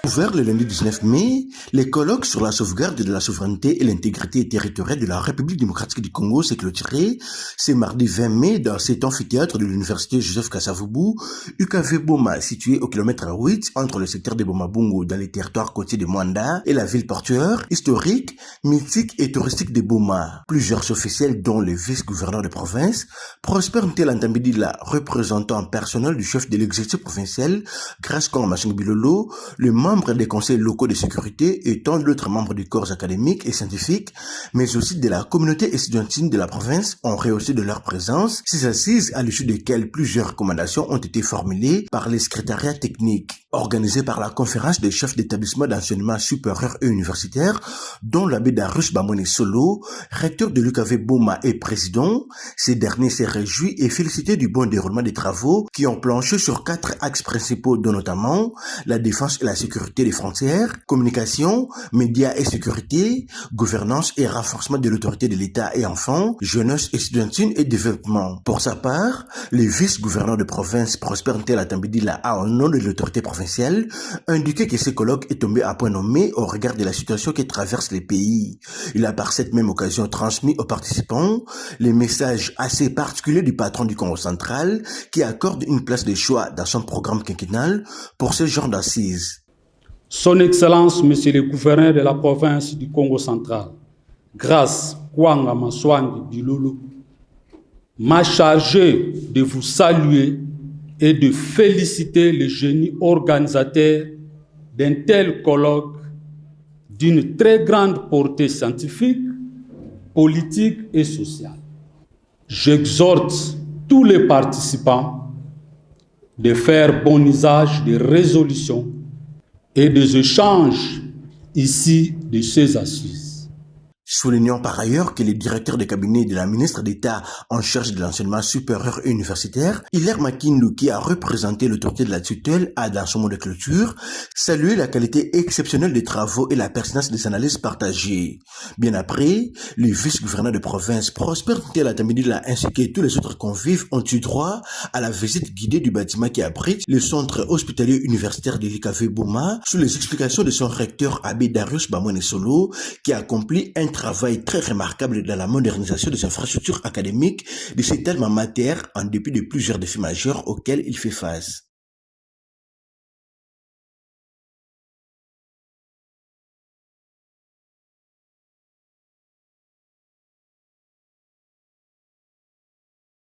Ouvert le lundi 19 mai, les colloques sur la sauvegarde de la souveraineté et l'intégrité territoriale de la République démocratique du Congo s'est clôturé ce mardi 20 mai dans cet amphithéâtre de l'université Joseph Kasavubu, UKV Boma, situé au kilomètre 8 entre le secteur de Boma-Bungo dans les territoires côtiers de Mwanda et la ville portuaire, historique, mythique et touristique de Boma. Plusieurs officiels, dont le vice-gouverneur de province, Prosper Ntelantambidila, représentant personnel du chef de l'exécutif provincial, Grascon Mashinbilolo, le membre des conseils locaux de sécurité et tant d'autres membres du corps académique et scientifique, mais aussi de la communauté estudiantine de la province ont rehaussé de leur présence ces assises à l'issue desquelles plusieurs recommandations ont été formulées par les secrétariats techniques. Organisé par la conférence des chefs d'établissement d'enseignement supérieur et universitaire, dont l'abbé Darius Bamoni Solo, recteur de l'UKV Boma et président, ces derniers s'est réjoui et félicité du bon déroulement des travaux qui ont planché sur 4 axes principaux, dont notamment la défense et la sécurité des frontières, communication, médias et sécurité, gouvernance et renforcement de l'autorité de l'État et enfants, jeunesse estudiantine et développement. Pour sa part, le vice-gouverneur de province Prosper Ntelantambidila a, au nom de l'autorité provinciale, indiqué que ce colloque est tombé à point nommé au regard de la situation qui traverse les pays. Il a par cette même occasion transmis aux participants les messages assez particuliers du patron du Congo central qui accorde une place de choix dans son programme quinquennal pour ce genre d'assises. Son Excellence, Monsieur le gouverneur de la province du Congo central, Grâce Kwanga Maswangi Bilulu, m'a chargé de vous saluer et de féliciter le génie organisateur d'un tel colloque d'une très grande portée scientifique, politique et sociale. J'exhorte tous les participants de faire bon usage des résolutions et des échanges ici de ces assises. Soulignons par ailleurs que le directeur de cabinet de la ministre d'État en charge de l'enseignement supérieur et universitaire, Hilaire Makindu, qui a représenté l'autorité de la tutelle, a dans son mot de clôture salué la qualité exceptionnelle des travaux et la pertinence des analyses partagées. Bien après, le vice-gouverneur de province Prosper Ntelantambidila ainsi que tous les autres convives ont eu droit à la visite guidée du bâtiment qui abrite le centre hospitalier universitaire de l'UKV Boma sous les explications de son recteur abbé Darius Bamoni Solo qui a accompli un travail très remarquable dans la modernisation des infrastructures académiques de cette alma mater en dépit de plusieurs défis majeurs auxquels il fait face.